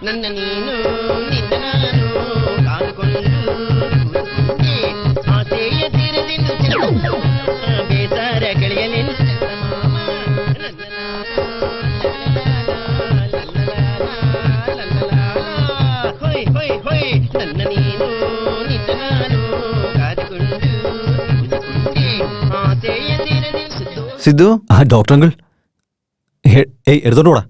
ನನ್ನ ನೀನು ನಿನ್ನ ನಾನು ಕಾದುಕೊಂಡು ಆಸೆಯ ತೀರದಿಂದ ಬೇಸಾರ ಕಳೆಯಲೆಂದು ಚಂದಮಾಮ ಹೊಯ್ ಹೊಯ್ ಹೊಯ್ ನನ್ನ ನೀನು ನಿನ್ನ ನಾನು ಕಾದುಕೊಂಡು ಆಸೆಯ ತೀರದಿಂದ സിദ്ധു ഡോക്ടർ അങ്കിൾ എടുത്തോണ്ട് പോടാ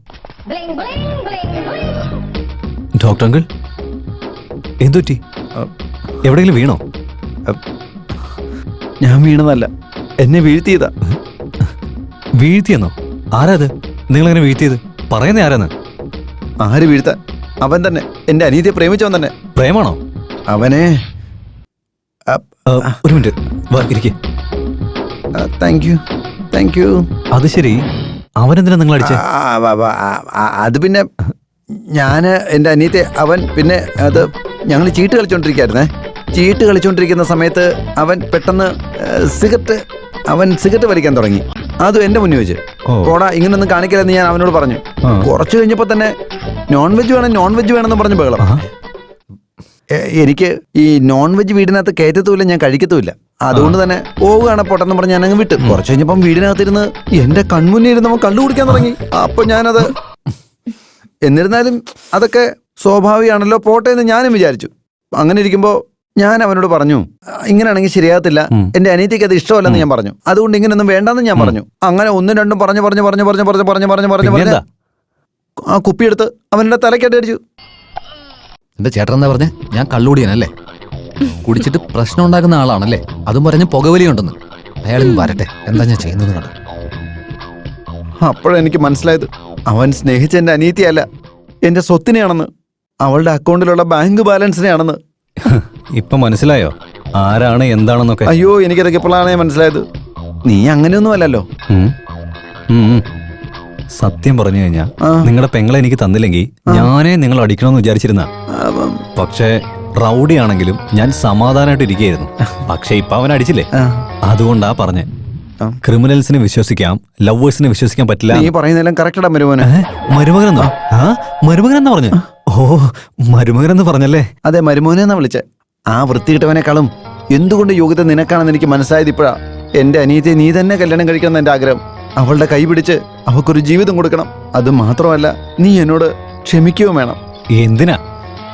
ഡോക്ടർ അങ്കിൾ എന്തുപറ്റി എവിടെയെങ്കിലും വീണോ ഞാൻ വീണതല്ല, എന്നെ വീഴ്ത്തിയതാ. വീഴ്ത്തിയെന്നോ? ആരാ അത് നിങ്ങളെങ്ങനെ വീഴ്ത്തിയത്? പറയുന്നേ ആരാന്ന്? ആര് വീഴ്ത്താൻ? അവൻ തന്നെ, എന്റെ അനിയത്തിയെ പ്രേമിച്ചവൻ തന്നെ. പ്രേമാണോ? അവനെ ഒരു മിനിറ്റ് വാ ഇരിക്കേ. Thank you. അത് ശരി, അവനെന്തിനാ നിങ്ങൾ അടിച്ചേ? അത് പിന്നെ ഞാൻ എൻ്റെ അനിയത്തെ അവൻ പിന്നെ അത് ഞങ്ങൾ ചീട്ട് കളിച്ചോണ്ടിരിക്കായിരുന്നേ. ചീട്ട് കളിച്ചോണ്ടിരിക്കുന്ന സമയത്ത് അവൻ പെട്ടെന്ന് സിഗരറ്റ് വലിക്കാൻ തുടങ്ങി. അതും എൻ്റെ മുന്നിൽ വെച്ച്. പോടാ, ഇങ്ങനൊന്നും കാണിക്കലെന്ന് ഞാൻ അവനോട് പറഞ്ഞു. കുറച്ച് കഴിഞ്ഞപ്പോൾ തന്നെ നോൺ വെജ് വേണമെന്ന് പറഞ്ഞ് ബഹളം. എനിക്ക് ഈ നോൺ വെജ് വീടിനകത്ത് കയറ്റത്തുമില്ല, ഞാൻ കഴിക്കത്തുമില്ല. അതുകൊണ്ട് തന്നെ പോവുകയാണ് പൊട്ടെന്ന് പറഞ്ഞ് ഞാനങ്ങ് വിട്ടു. കുറച്ച് കഴിഞ്ഞപ്പം വീടിനകത്തിരുന്ന് എന്റെ കൺമുന്നിൽ ഇരുന്ന് അവൻ കള്ളു കുടിക്കാൻ തുടങ്ങി. അപ്പൊ ഞാനത് എന്നിരുന്നാലും അതൊക്കെ സ്വാഭാവികമാണല്ലോ, പോട്ടെ എന്ന് ഞാനും വിചാരിച്ചു. അങ്ങനെ ഇരിക്കുമ്പോൾ ഞാൻ അവനോട് പറഞ്ഞു, ഇങ്ങനെയാണെങ്കിൽ ശരിയാകത്തില്ല, എന്റെ അനിയത്തിക്ക് അത് ഇഷ്ടമല്ലെന്ന് ഞാൻ പറഞ്ഞു. അതുകൊണ്ട് ഇങ്ങനെയൊന്നും വേണ്ടെന്ന് ഞാൻ പറഞ്ഞു. അങ്ങനെ ഒന്നും രണ്ടും പറഞ്ഞു ആ കുപ്പിയെടുത്ത് അവന്റെ തലക്കടി അടിച്ചു. എന്റെ ചേട്ടൻ എന്താ പറഞ്ഞേ? ഞാൻ കള്ളുകൂടിയനല്ലേ? കുടിച്ചിട്ട് പ്രശ്നം ഉണ്ടാക്കുന്ന ആളാണല്ലേ? അതും പറഞ്ഞ് പുകവലിയുണ്ടെന്ന്. അയാളിന്ന് വരട്ടെ, എന്താ ഞാൻ ചെയ്യുന്നത് കണ്ടു. അപ്പോഴെനിക്ക് മനസ്സിലായത് അവൻ സ്നേഹിച്ച എന്റെ അനിയത്തിയല്ല, എന്റെ സ്വത്തിനെയാണെന്ന്, അവളുടെ അക്കൗണ്ടിലുള്ള ബാങ്ക് ബാലൻസിനെയാണെന്ന്. ഇപ്പൊ മനസ്സിലായോ ആരാണ് എന്താണെന്നൊക്കെ? അയ്യോ, എനിക്കതൊക്കെ ഇപ്പോഴാണ് മനസ്സിലായത്. നീ അങ്ങനെയൊന്നും അല്ലല്ലോ. സത്യം പറഞ്ഞു കഴിഞ്ഞാ നിങ്ങളുടെ പെങ്ങളെ എനിക്ക് തന്നില്ലെങ്കിൽ ഞാനേ നിങ്ങൾ അടിക്കണമെന്ന് വിചാരിച്ചിരുന്ന. പക്ഷേ റൗഡി ആണെങ്കിലും ഞാൻ സമാധാനമായിട്ട് ഇരിക്കുകയായിരുന്നു. പക്ഷെ ഇപ്പൊ അവൻ അടിച്ചില്ലേ, അതുകൊണ്ടാ പറഞ്ഞേ. ക്രിമിനൽസിനെ വിശ്വസിക്കാം, ലവേഴ്സിനെ വിശ്വസിക്കാൻ പറ്റില്ല. നീ പറയുന്നതെല്ലാം കറക്റ്റാ മരുമോനെ. മരുമകനെന്നോ? മരുമകനെന്നാ പറഞ്ഞു? ഓ, മരുമകനെന്ന് പറഞ്ഞല്ലേ? അതെ, മരുമോനെന്നാ വിളിച്ചേ. ആ വൃത്തികിട്ടവനേക്കാളും എന്തുകൊണ്ട് യോഗ്യത നിനക്കാണെന്ന് എനിക്ക് മനസ്സിലായത് ഇപ്പോഴാ. എന്റെ അനിയത്തെ നീ തന്നെ കല്യാണം കഴിക്കണം എന്റെ ആഗ്രഹം. അവളുടെ കൈ പിടിച്ച് അവക്കൊരു ജീവിതം കൊടുക്കണം. അത് മാത്രമല്ല, നീ എന്നോട് ക്ഷമിക്കുകയും വേണം. എന്തിനാ?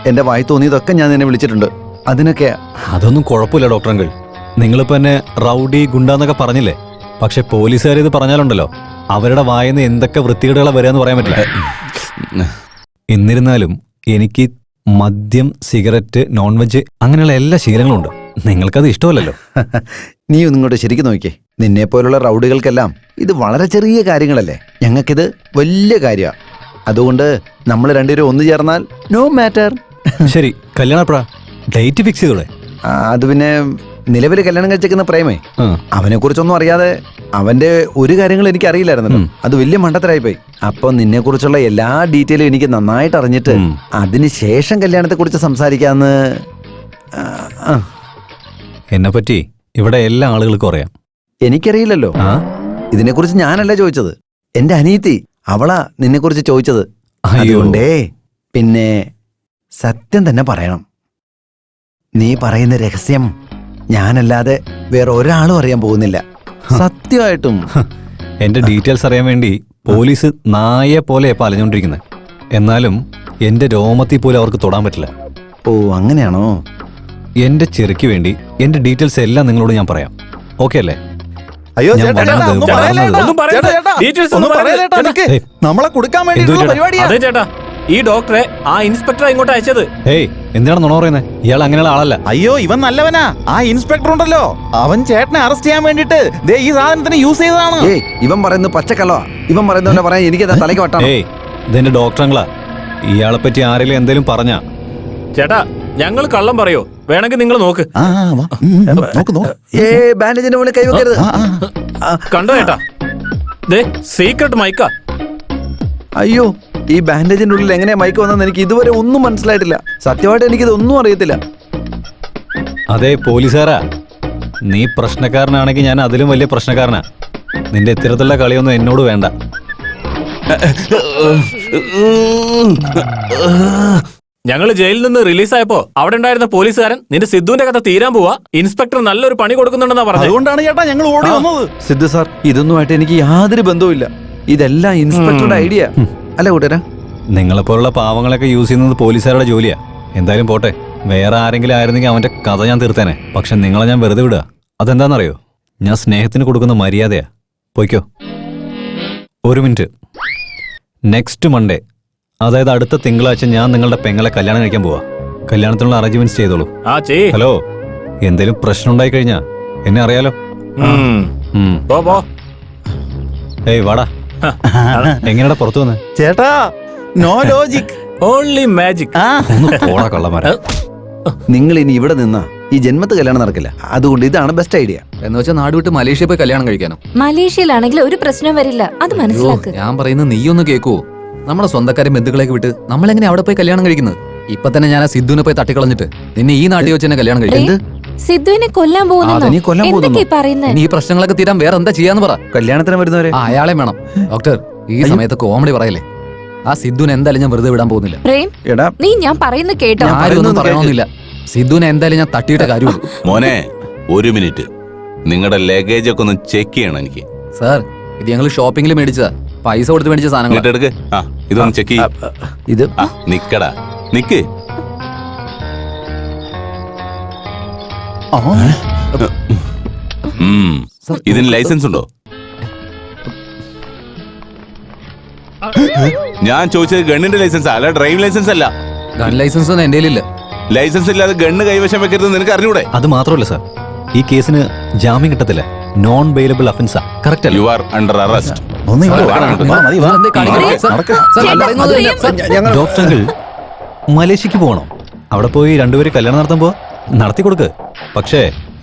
എന്റെ വായി തോന്നിയതൊക്കെ ഞാൻ നിന്നെ വിളിച്ചിട്ടുണ്ട്, അതിനൊക്കെയാ. അതൊന്നും കുഴപ്പമില്ല ഡോക്ടർ അങ്കിൾ. നിങ്ങളിപ്പോ എന്നെ റൗഡി ഗുണ്ടാന്നൊക്കെ പറഞ്ഞില്ലേ? പക്ഷെ പോലീസുകാർ ഇത് പറഞ്ഞാലുണ്ടല്ലോ, അവരുടെ വായന്ന് എന്തൊക്കെ വൃത്തികേടുകളാ വരികയെന്ന് പറയാൻ പറ്റില്ല. എന്നിരുന്നാലും എനിക്ക് മദ്യം, സിഗരറ്റ്, നോൺ വെജ് അങ്ങനെയുള്ള എല്ലാ ശീലങ്ങളും ഉണ്ട്. നിങ്ങൾക്കത് ഇഷ്ടമല്ലല്ലോ. നീ ഒന്നും ഇങ്ങോട്ട് ശരിക്കും നോക്കിയേ. നിന്നെ പോലുള്ള റൗഡികൾക്കെല്ലാം ഇത് വളരെ ചെറിയ കാര്യങ്ങളല്ലേ, ഞങ്ങൾക്കിത് വലിയ കാര്യമാണ്. അതുകൊണ്ട് നമ്മൾ രണ്ടുപേരും ഒന്നു ചേർന്നാൽ നോ മാറ്റർ. ശരി, കല്യാണപ്രാ ഡേറ്റ് ഫിക്സ് ചെയ്തോളെ. അത് പിന്നെ നിലവിൽ കല്യാണം കഴിച്ചേക്കുന്ന പ്രേമേ, അവനെ കുറിച്ചൊന്നും അറിയാതെ അവന്റെ ഒരു കാര്യങ്ങളും എനിക്ക് അറിയില്ലായിരുന്നല്ലോ. അത് വലിയ മണ്ടത്തരായിപ്പോയി. അപ്പൊ നിന്നെ കുറിച്ചുള്ള എല്ലാ ഡീറ്റെയിലും എനിക്ക് നന്നായിട്ട് അറിഞ്ഞിട്ട് അതിനുശേഷം കല്യാണത്തെ കുറിച്ച് സംസാരിക്കാന്ന്. എന്നെ പറ്റി ഇവിടെ എല്ലാ ആളുകൾക്കും അറിയാം. എനിക്കറിയില്ലല്ലോ. ഇതിനെക്കുറിച്ച് ഞാനല്ല ചോദിച്ചത്, എന്റെ അനിയത്തി അവളാ നിന്നെ കുറിച്ച് ചോദിച്ചത്. അതുകൊണ്ടേ പിന്നെ സത്യം തന്നെ പറയണം. നീ പറയുന്ന രഹസ്യം ഞാനല്ലാതെ വേറെ ഒരാളും അറിയാൻ പോകുന്നില്ല. സത്യമായിട്ടും. എന്റെ ഡീറ്റെയിൽസ് അറിയാൻ വേണ്ടി പോലീസ് നായെ പോലെ അലഞ്ഞോണ്ടിരിക്കുന്നത്. എന്നാലും എന്റെ രോമത്തിൽ പോലും അവർക്ക് തൊടാൻ പറ്റില്ല. ഓ, അങ്ങനെയാണോ? എന്റെ ചെറുക്ക് വേണ്ടി എന്റെ ഡീറ്റെയിൽസ് എല്ലാം നിങ്ങളോട് ഞാൻ പറയാം. ഓക്കെ അല്ലേ? അയ്യോ, നമ്മളെ കൊടുക്കാൻ വേണ്ടി ഈ ഡോക്ടറെ ആ ഇൻസ്പെക്ടർ ഇങ്ങോട്ട് അയച്ചത്. എന്തിനാണ് നുണ പറയുന്നത്? ഇയാൾ അങ്ങനെയുള്ള ആളല്ല. അയ്യോ, ഇവൻ നല്ലവനാ. ആ ഇൻസ്പെക്ടർ ഉണ്ടല്ലോ, അവൻ ചേട്ടനെ അറസ്റ്റ് ചെയ്യാൻ വേണ്ടിട്ട് ഈ സാധനത്തിന് യൂസ് ചെയ്തതാണ്. ഇവൻ പറയുന്നത് പച്ചക്കള്ളോ? ഇവൻ പറയുന്ന പറയാൻ എനിക്ക് തലയ്ക്ക് വട്ടാണ്. ഇതെന്റെ ഡോക്ടറങ്ങളാ. ഇയാളെ പറ്റി ആരെങ്കിലും എന്തേലും പറഞ്ഞാ? ചേട്ടാ, ഞങ്ങൾ കള്ളം പറയോ? വേണമെങ്കിൽ നിങ്ങൾ നോക്ക്. ബാൻഡേജിന്റെ മുകളിൽ കൈവെക്കരുത്. കണ്ടോ ചേട്ടാ, സീക്രട്ട് മൈക്കാ. അയ്യോ, ഈ ബാൻഡേജിന്റെ ഉള്ളിൽ എങ്ങനെയാ മൈക്ക് വന്നെന്ന് എനിക്ക് ഇതുവരെ ഒന്നും മനസ്സിലായിട്ടില്ല. സത്യമായിട്ട് എനിക്കിതൊന്നും അറിയത്തില്ല. അതെ പോലീസുകാരാ, നീ പ്രശ്നക്കാരനാണെങ്കിൽ ഞാൻ അതിലും വലിയ പ്രശ്നക്കാരനാ. നിന്റെ ഇത്തരത്തിലുള്ള കളിയൊന്നും എന്നോട് വേണ്ട. ഞങ്ങൾ ജയിലിൽ നിന്ന് റിലീസായപ്പോ അവിടെ ഉണ്ടായിരുന്ന പോലീസുകാരൻ നിന്റെ സിദ്ധുവിന്റെ കഥ തീരാൻ പോവാ, ഇൻസ്പെക്ടർ നല്ലൊരു പണി കൊടുക്കുന്നുണ്ടെന്നാ പറഞ്ഞത്. അതുകൊണ്ടാണ് ചേട്ടാ ഞങ്ങൾ ഓടി വന്നത്. സിദ്ധു സാർ, ഇതൊന്നുമായിട്ട് എനിക്ക് യാതൊരു ബന്ധവുമില്ല. ഇതെല്ലാം ഇൻസ്പെക്ടറുടെ ഐഡിയ അല്ല കൂട്ടരാ. നിങ്ങളെപ്പോലുള്ള പാവങ്ങളൊക്കെ യൂസ് ചെയ്യുന്നത് പോലീസുകാരുടെ ജോലിയാ. എന്തായാലും പോട്ടെ, വേറെ ആരെങ്കിലും ആയിരുന്നെങ്കിൽ അവന്റെ കഥ ഞാൻ തീർത്തേനെ. പക്ഷെ നിങ്ങളെ ഞാൻ വെറുതെ വിടുക. അതെന്താണെന്നറിയോ? ഞാൻ സ്നേഹത്തിന് കൊടുക്കുന്ന മര്യാദയാ. പോയിക്കോ. ഒരു മിനിറ്റ്. നെക്സ്റ്റ് മൺഡേ, അതായത് അടുത്ത തിങ്കളാഴ്ച ഞാൻ നിങ്ങളുടെ പെങ്ങളെ കല്യാണം കഴിക്കാൻ പോവാ. കല്യാണത്തിനുള്ള അറേഞ്ച്മെന്റ്സ് ചെയ്തോളൂ. ഹലോ, എന്തേലും പ്രശ്നം ഉണ്ടായി കഴിഞ്ഞാ എന്നെ അറിയാലോ. ഏയ് വാടാ. എങ്ങനെയാ പുറത്തു വന്ന്? ചേട്ടാ നോ ലോജിക്, ഓൺലി മാജിക്. ഒന്ന് പോടാ കള്ളന്മാരെ. നിങ്ങൾ ഇനി ഇവിടെ നിന്നാ ഈ ജന്മത്ത് കല്യാണം നടക്കില്ല. അതുകൊണ്ട് ഇതാണ് ബെസ്റ്റ് ഐഡിയ. എന്ന് വെച്ചാൽ നാട് വിട്ട് മലേഷ്യ പോയി കല്യാണം കഴിക്കാനോ? മലേഷ്യയിലാണെങ്കിൽ ഒരു പ്രശ്നം വരില്ല, അത് മനസ്സിലാക്ക്. ഞാൻ പറയുന്നത് നീ ഒന്ന് കേൾക്കുവോ? നമ്മുടെ സ്വന്തക്കാരെ ബന്ധുക്കളേക്ക് വിട്ട് നമ്മളെങ്ങനെ അവിടെ പോയി കല്യാണം കഴിക്കുന്നത്? ഇപ്പൊ തന്നെ ഞാൻ ആ സിദ്ധുവിനെ പോയി തട്ടിക്കളഞ്ഞിട്ട് നിന്നെ ഈ നാട്ടിൽ വെച്ച് തന്നെ കല്യാണം കഴിക്കുന്നത്. സിദ്ധുവിനെ കൊല്ലാൻ അതിനെ കൊല്ലാൻ പോകുന്നു. പോകുന്നു. പറയുന്നേ ഇനി ഈ പ്രശ്നങ്ങളൊക്കെ തീരാൻ വേറെ എന്താ ചെയ്യാന്ന് പറ. കല്യാണത്തിന് വരുന്നവരെ അയാളെ വേണം. ഡോക്ടർ, ഈ സമയത്ത് കോമഡി പറയല്ലേ. ആ സിദ്ധുവിനെ എന്തായാലും ഞാൻ വെറുതെ വിടാൻ പോകുന്നില്ല. പ്രേം, എടാ നീ ഞാൻ പറയുന്ന കേട്ടോ. ആരും ഒന്നും പറയണമെന്നില്ല. സിദ്ധുവിനെ എന്തായാലും ഞാൻ തട്ടിയിട്ട കാര്യമുള്ളൂ. മോനെ, ഒരു മിനിറ്റ്. നിങ്ങളുടെ ലഗേജ് ഒക്കെ ഒന്ന് ചെക്ക് ചെയ്യണം എനിക്ക്. സാർ, ഇത് ഞങ്ങൾ ഷോപ്പിംഗിൽ മേടിച്ചതാ. പൈസ കൊടുത്ത് മേടിച്ച സാധനങ്ങൾ. ഇങ്ങോട്ട് എടുക്ക്. ആ, ഇതൊന്ന് ചെക്ക് ചെയ്യ. ഇത് നിക്കടാ, നിക്ക്. ഇതിന് ലൈസൻസ് ഉണ്ടോ? ഞാൻ ചോദിച്ചത് ഗണ്ണിന്റെ ലൈസൻസ് അല്ല, ഡ്രൈവിംഗ് ലൈസൻസ് അല്ല. ഗൺ ലൈസൻസ് ഒന്നും എന്റെ കയ്യിലില്ല. ലൈസൻസ് ഇല്ലാതെ ഗണ്ണ് കൈവശം വെക്കരുത് നിനക്ക് അറിഞ്ഞൂടെ? അത് മാത്രമല്ല സാർ, ഈ കേസിന് ജാമ്യം കിട്ടത്തില്ല. നോൺ ബെയിലബിൾ അഫൻസാ. കറക്റ്റ് അല്ലേ? You are under arrest. ഇവരെന്തേ കാണിക്കുന്നത്? സാർ, സാർ, ഞാൻ പറയുന്നത് കേൾക്ക്. സാർ, ഡോക്ടർ അങ്കിൾ, മലേഷ്യക്ക് പോകണോ? അവിടെ പോയി രണ്ടുപേരും കല്യാണം നടത്തുമ്പോ നടത്തി കൊടുക്ക്. പക്ഷേ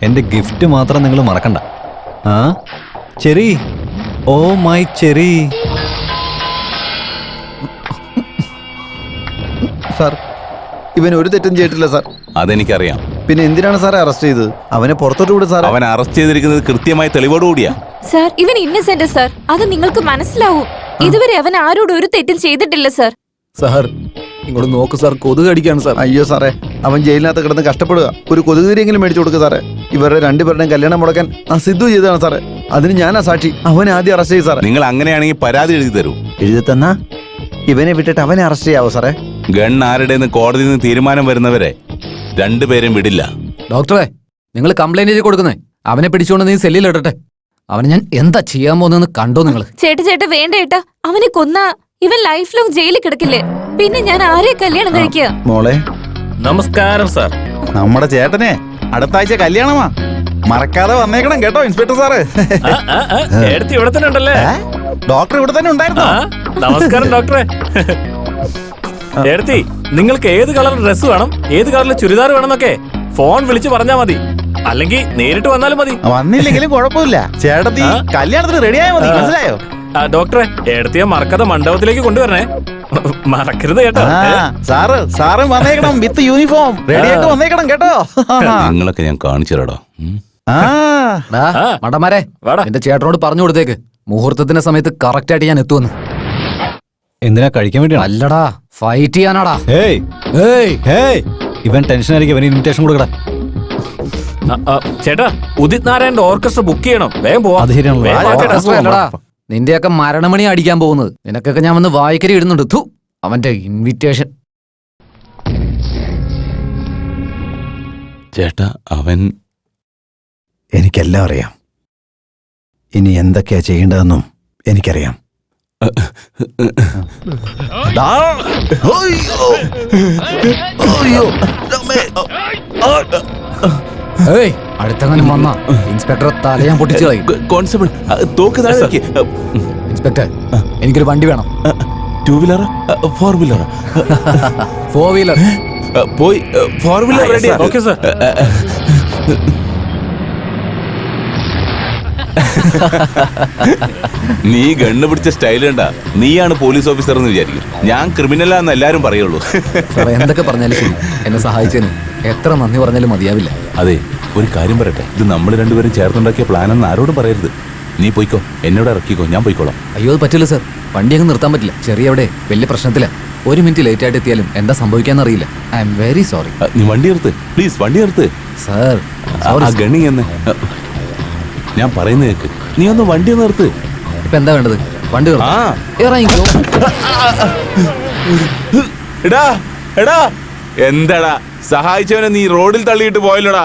എന്റെ ഗിഫ്റ്റ് മാത്രം നിങ്ങൾ മറക്കണ്ട. ആ cherry, oh my cherry. Sir, ഇവൻ ഒരു തെറ്റും ചെയ്തിട്ടില്ല സാർ. അതെനിക്കറിയാം. പിന്നെ എന്തിനാണ് സാറെ അറസ്റ്റ് ചെയ്തത്? അവനെ പുറത്തോട്ട് വിട് സാർ. അവൻ അറസ്റ്റ് ചെയ്തിരിക്കുന്നത് കൃത്യമായ തെളിവോടുകൂടിയാ. സാർ, ഇവൻ ഇന്നസെന്റ് സാർ, അത് നിങ്ങൾക്ക് മനസ്സിലാവും. ഇതുവരെ അവൻ ആരോടും ഒരു തെറ്റും ചെയ്തിട്ടില്ല സാർ. സാർ, ഇങ്ങോട്ട് നോക്ക് സാർ, കൊതുക് അടിക്കാണ് സാർ. അയ്യോ സാറേ, അവൻ ജയിലിനകത്ത് കിടന്ന് കഷ്ടപ്പെടുക. ഒരു കൊതുകുതിരിയെങ്കിലും മേടിച്ചു കൊടുക്കുക സാറേ. ഇവരുടെ രണ്ടുപേരുടെയും കല്യാണം മുടക്കാൻ ആ സിദ്ധു ചെയ്തതാണ് സാറേ. അതിന് ഞാനാ സാക്ഷി. അവനെ ആദ്യം അറസ്റ്റ് ചെയ്തു സാറേ. നിങ്ങൾ അങ്ങനെയാണെങ്കിൽ പരാതി എഴുതി തരൂ. എഴുതി തന്നാ ഇവനെ വിട്ടിട്ട് അവനെ അറസ്റ്റ് ചെയ്യാവോ സാറേ? ഗൺ ആരുടെന്ന് കോടതിയിൽ നിന്ന് തീരുമാനം വരുന്നവരെ രണ്ടുപേരും വിടില്ല. ഡോക്ടറെ, നിങ്ങൾ കംപ്ലൈന്റ് ചെയ്ത് കൊടുക്കുന്നേ. അവനെ പിടിച്ചുകൊണ്ട് നീ സെല്ലിൽ ഇടട്ടെ. അവനെ ഞാൻ എന്താ ചെയ്യാൻ പോകുന്നതെന്ന് കണ്ടോ നിങ്ങൾ? ചേട്ടാ വേണ്ട ഏട്ടാ, അവനെ കൊന്ന ഇവൻ ലൈഫ് ലോങ് ജയിലിൽ കിടക്കില്ലേ? പിന്നെ ഞാൻ ആരെ കല്യാണം കഴിക്കുക? മോളെ നമസ്കാരം സാർ. നമ്മുടെ ചേട്ടനെ അടുത്ത ആഴ്ച കല്യാണമാ. മറക്കാതെ വന്നേക്കണം കേട്ടോ ഇൻസ്പെക്ടർ സാറ്. എടുത്ത് ഇവിടെ തന്നെ ഉണ്ടല്ലേ? ഡോക്ടർ ഇവിടെ തന്നെ ഉണ്ടായിരുന്നു. നമസ്കാരം ഡോക്ടറെ. എടുത്തി, നിങ്ങൾക്ക് ഏത് കളർ ഡ്രസ് വേണം, ഏത് കളറിൽ ചുരിദാർ വേണമെന്നൊക്കെ ഫോൺ വിളിച്ച് പറഞ്ഞാൽ മതി. അല്ലെങ്കിൽ നേരിട്ട് വന്നാലും മതി. വന്നില്ലെങ്കിലും കുഴപ്പമില്ല. ചേട്ടത്തി കല്യാണത്തിന് റെഡിയായ മതി. മനസ്സിലായോ? ഡോക്ടറെ, എടുത്തിയെ മറക്കാതെ മണ്ഡപത്തിലേക്ക് കൊണ്ടുവരണേ. മറക്കരുത് കേട്ടോ. സാറും വന്നേക്കണം വിത്ത് യൂണിഫോം. റെഡിയായിട്ട് വന്നേക്കണം കേട്ടോ. നിങ്ങളൊക്കെ ഞാൻ കാണിച്ചു തരാടോ. മടമാരെ, എന്റെ ചേട്ടനോട് പറഞ്ഞു കൊടുത്തേക്ക് മുഹൂർത്തത്തിന്റെ സമയത്ത് കറക്റ്റ് ആയിട്ട് ഞാൻ എത്തുമെന്ന്. എന്തിനാ? കഴിക്കാൻ വേണ്ടിയാണ്? അല്ലടാ, ഫൈറ്റ് ചെയ്യാനാടാ. ഏയ് ഏയ് ഏയ്, ഇവൻ ടെൻഷൻ ആയിരിക്കും. ഇവന് ഇൻവിറ്റേഷൻ കൊടുക്കടാ. ചേട്ടാ, ഉദിത് നാരായണന്റെ ഓർക്കസ്ട്ര ബുക്ക് ചെയ്യണം. വേഗം പോവാം. അത് ശരിയാണല്ലോ. വേഗം വാ ചേട്ടാ. അല്ലടാ, നിന്റെയൊക്കെ മരണമണി അടിക്കാൻ പോകുന്നത്. നിനക്കൊക്കെ ഞാൻ വന്ന് വായിക്കരി ഇടുന്നുണ്ട്. ഥു, അവന്റെ ഇൻവിറ്റേഷൻ. ചേട്ടാ, അവൻ എനിക്കെല്ലാം അറിയാം. ഇനി എന്തൊക്കെയാ ചെയ്യേണ്ടതെന്നും എനിക്കറിയാം. ഏയ്, അടുത്തങ്ങനെ വന്ന ഇൻസ്പെക്ടറെ തല ഞാൻ പൊട്ടിച്ചു കളയും. കോൺസ്റ്റബിൾ, തോക്ക് താഴെ വെക്ക്. ഇൻസ്പെക്ടർ, എനിക്കൊരു വണ്ടി വേണം. 2 വീലർ 4 വീലർ? 4 വീലർ. പോയി 4 വീലർ റെഡി. Okay sir. നീ ഗണ്ണ് പിടിച്ച സ്റ്റൈൽ കണ്ടാ നീയാണ് പോലീസ് ഓഫീസർ എന്ന് വിചാരിക്കും. ഞാൻ ക്രിമിനലാന്ന് എല്ലാരും പറയുള്ളൂ. സാർ, എന്തൊക്കെ പറഞ്ഞാലും ശരി, എന്നെ സഹായിച്ചതിന് എത്ര നന്ദി പറഞ്ഞാലും മതിയാവില്ല. അതെ, ഒരു കാര്യം പറയട്ടെ, ഇത് നമ്മൾ രണ്ടുപേരും ചേർന്നുണ്ടാക്കിയ പ്ലാനെന്ന് ആരോടും പറയരുത്. നീ പോയിക്കോ, എന്നോട് ഇറക്കിക്കോ, ഞാൻ പോയിക്കോളാം. അയ്യോ അത് പറ്റില്ല സാർ, വണ്ടി അങ്ങ് നിർത്താൻ പറ്റില്ല. ചെറിയ അവിടെ വലിയ പ്രശ്നത്തില. 1 മിനിറ്റ് ലേറ്റ് ആയിട്ട് എത്തിയാലും എന്താ സംഭവിക്കാന്നറിയില്ല. I am very sorry. നീ വണ്ടി നിർത്ത് പ്ലീസ്, വണ്ടി നിർത്ത്. സാർ ആ ഗണി എന്ന് ഞാൻ പറയുന്നത് കേക്ക്. നീ ഒന്ന് വണ്ടി നിർത്ത്. ഇപ്പൊ എന്താ വേണ്ടത്? വണ്ടി നിർത്ത്. ആ ഇറങ്ങിക്കോ. എടാ എടാ, എന്താടാ സഹായിച്ചവനെ നീ റോഡിൽ തള്ളിയിട്ട് പോയല്ലോടാ.